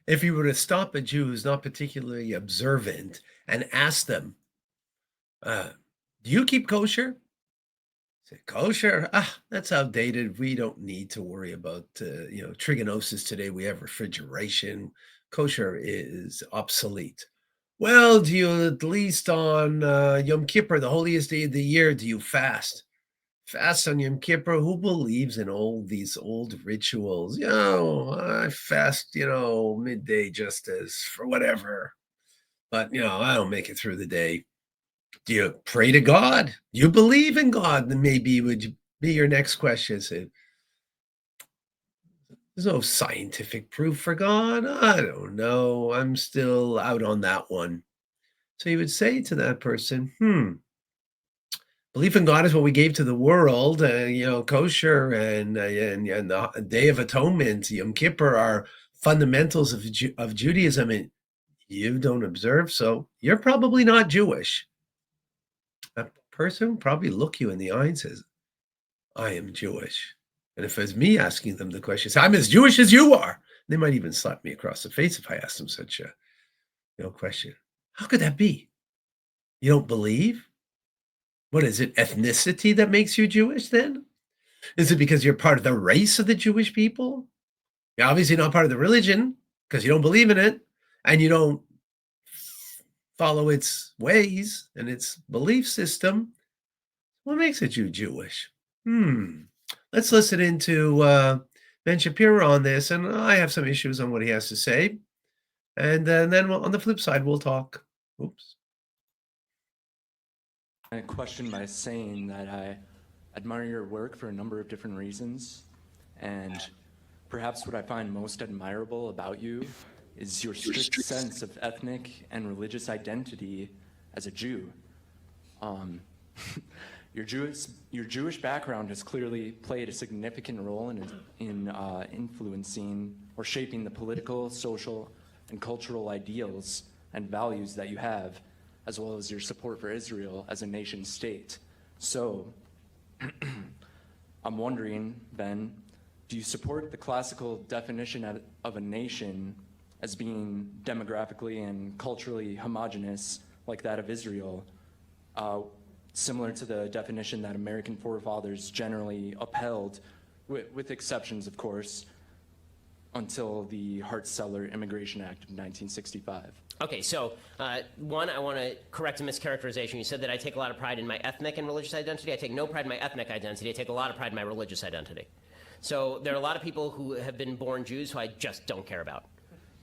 if you were to stop a Jew who's not particularly observant and ask them, do you keep kosher? Say, kosher? That's outdated. We don't need to worry about, trigonosis today. We have refrigeration. Kosher is obsolete. Well, do you at least on Yom Kippur, the holiest day of the year, do you fast? Fast on Yom Kippur? Who believes in all these old rituals? I fast, midday just as for whatever. But, I don't make it through the day. Do you pray to God? Do you believe in God? Then maybe would be your next question. Say, there's no scientific proof for God. I don't know. I'm still out on that one. So you would say to that person, belief in God is what we gave to the world. Kosher and the Day of Atonement, Yom Kippur, are fundamentals of Judaism, and you don't observe, so you're probably not Jewish. That person would probably look you in the eye and says, I am Jewish. And if it's me asking them the question, I'm as Jewish as you are. They might even slap me across the face if I ask them such a question. How could that be? You don't believe? What is it, ethnicity that makes you Jewish then? Is it because you're part of the race of the Jewish people? You're obviously not part of the religion because you don't believe in it and you don't follow its ways and its belief system. What makes a Jew Jewish? Let's listen into Ben Shapiro on this, and I have some issues on what he has to say. And then on the flip side, we'll talk. Oops. I question by saying that I admire your work for a number of different reasons, and perhaps what I find most admirable about you is your strict sense of ethnic and religious identity as a Jew. Your Jewish background has clearly played a significant role in influencing or shaping the political, social, and cultural ideals and values that you have, as well as your support for Israel as a nation state. So, I'm wondering, Ben, do you support the classical definition of a nation as being demographically and culturally homogenous, like that of Israel, similar to the definition that American forefathers generally upheld, with exceptions, of course, until the Hart-Celler Immigration Act of 1965? Okay, so one, I want to correct a mischaracterization. You said that I take a lot of pride in my ethnic and religious identity. I take no pride in my ethnic identity. I take a lot of pride in my religious identity. So there are a lot of people who have been born Jews who I just don't care about.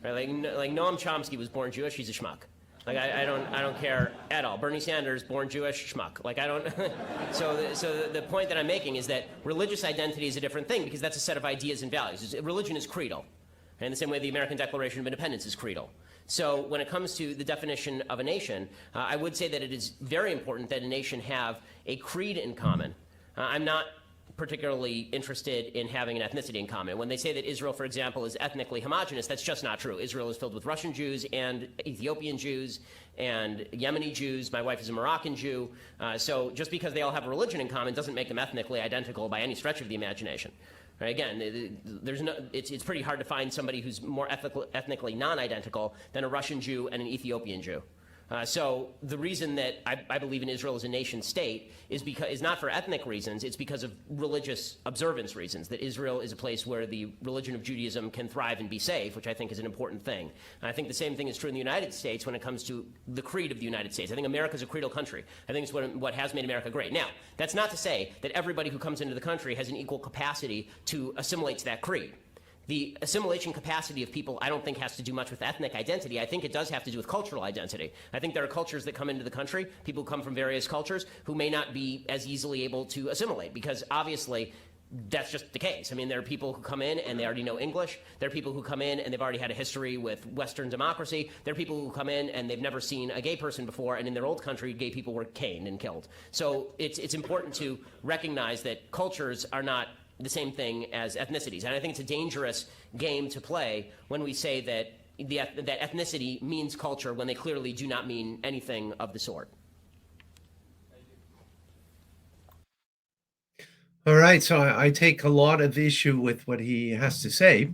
Right? Like Noam Chomsky was born Jewish. He's a schmuck. Like I don't care at all. Bernie Sanders, born Jewish, schmuck. Like I don't. So the point that I'm making is that religious identity is a different thing because that's a set of ideas and values. Religion is creedal, in the same way the American Declaration of Independence is creedal. So when it comes to the definition of a nation, I would say that it is very important that a nation have a creed in common. I'm not particularly interested in having an ethnicity in common. When they say that Israel, for example, is ethnically homogenous, that's just not true. Israel is filled with Russian Jews and Ethiopian Jews and Yemeni Jews. My wife is a Moroccan Jew. So just because they all have a religion in common doesn't make them ethnically identical by any stretch of the imagination. Right? Again, it's pretty hard to find somebody who's more ethnically non-identical than a Russian Jew and an Ethiopian Jew. So the reason that I believe in Israel as a nation state is not for ethnic reasons. It's because of religious observance reasons, that Israel is a place where the religion of Judaism can thrive and be safe, which I think is an important thing. And I think the same thing is true in the United States when it comes to the creed of the United States. I think America is a creedal country. I think it's what has made America great. Now, that's not to say that everybody who comes into the country has an equal capacity to assimilate to that creed. The assimilation capacity of people, I don't think, has to do much with ethnic identity. I think it does have to do with cultural identity. I think there are cultures that come into the country, people who come from various cultures, who may not be as easily able to assimilate, because obviously that's just the case. I mean, there are people who come in and they already know English. There are people who come in and they've already had a history with Western democracy. There are people who come in and they've never seen a gay person before, and in their old country, gay people were caned and killed. So it's important to recognize that cultures are not the same thing as ethnicities. And I think it's a dangerous game to play when we say that that ethnicity means culture when they clearly do not mean anything of the sort. All right, so I take a lot of issue with what he has to say.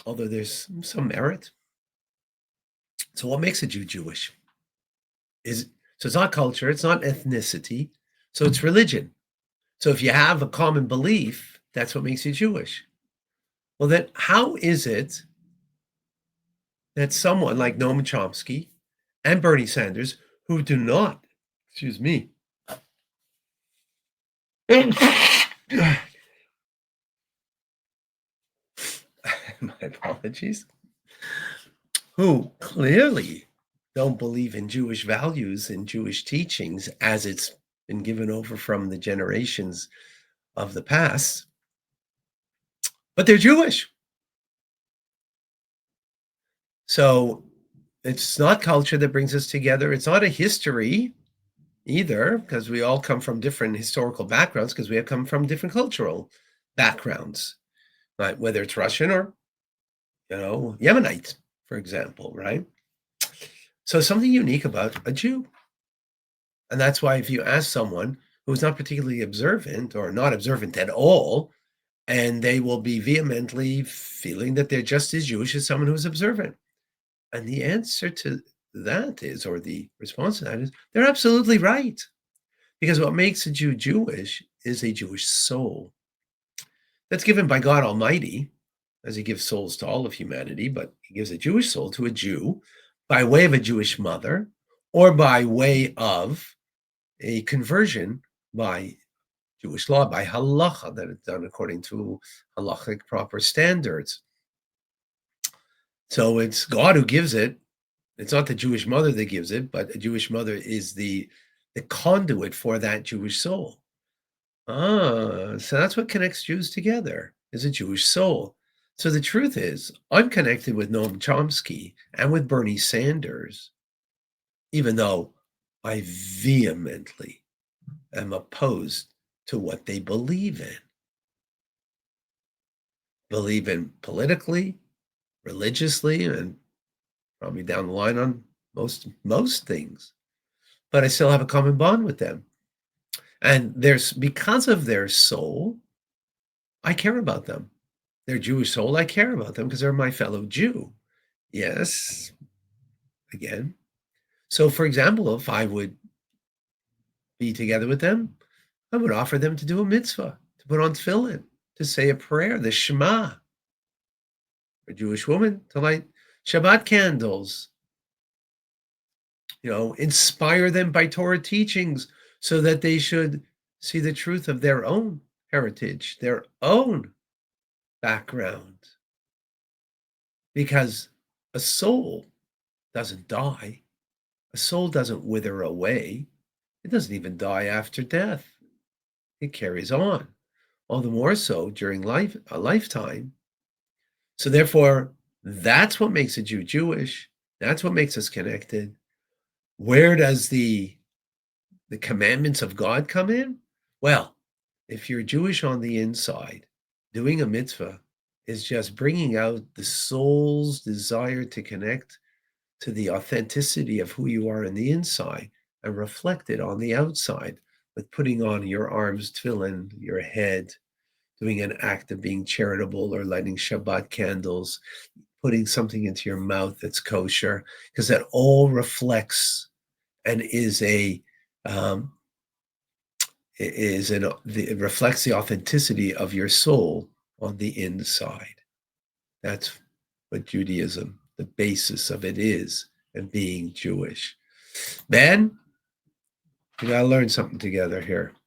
although there's some merit. So what makes a Jew Jewish? So it's not culture, it's not ethnicity, so it's religion. So if you have a common belief, that's what makes you Jewish. Well, then how is it that someone like Noam Chomsky and Bernie Sanders, who do not, excuse me, my apologies, who clearly don't believe in Jewish values and Jewish teachings as it's been given over from the generations of the past, but they're Jewish. So it's not culture that brings us together. It's not a history either, because we all come from different historical backgrounds, because we have come from different cultural backgrounds, right? Whether it's Russian or, Yemenite, for example, right? So something unique about a Jew. And that's why if you ask someone who's not particularly observant or not observant at all, and they will be vehemently feeling that they're just as Jewish as someone who's observant. And the answer to that is, or the response to that is, they're absolutely right. Because what makes a Jew Jewish is a Jewish soul that's given by God Almighty, as he gives souls to all of humanity, but he gives a Jewish soul to a Jew by way of a Jewish mother or by way of a conversion by Jewish law, by halacha, that it's done according to halachic proper standards. So it's God who gives it. It's not the Jewish mother that gives it, but a Jewish mother is the conduit for that Jewish soul. So that's what connects Jews together, is a Jewish soul. So the truth is, I'm connected with Noam Chomsky and with Bernie Sanders, even though I vehemently am opposed to what they believe in. Believe in politically, religiously, and probably down the line on most things. But I still have a common bond with them. And because of their soul, I care about them. Their Jewish soul, I care about them because they're my fellow Jew. Yes, again. So, for example, if I would be together with them, I would offer them to do a mitzvah, to put on tefillin, to say a prayer, the Shema. A Jewish woman to light Shabbat candles, inspire them by Torah teachings so that they should see the truth of their own heritage, their own background. Because a soul doesn't die. A soul doesn't wither away. It doesn't even die after death. It carries on, all the more so during a lifetime. So therefore, that's what makes a Jew Jewish. That's what makes us connected. Where does the commandments of God come in? Well, if you're Jewish on the inside, doing a mitzvah is just bringing out the soul's desire to connect to the authenticity of who you are in the inside and reflect it on the outside with putting on your arms, tefillin, your head, doing an act of being charitable or lighting Shabbat candles, putting something into your mouth that's kosher, because that all reflects and it reflects the authenticity of your soul on the inside. That's what Judaism, the basis of it is, and being Jewish. Man, we gotta learn something together here.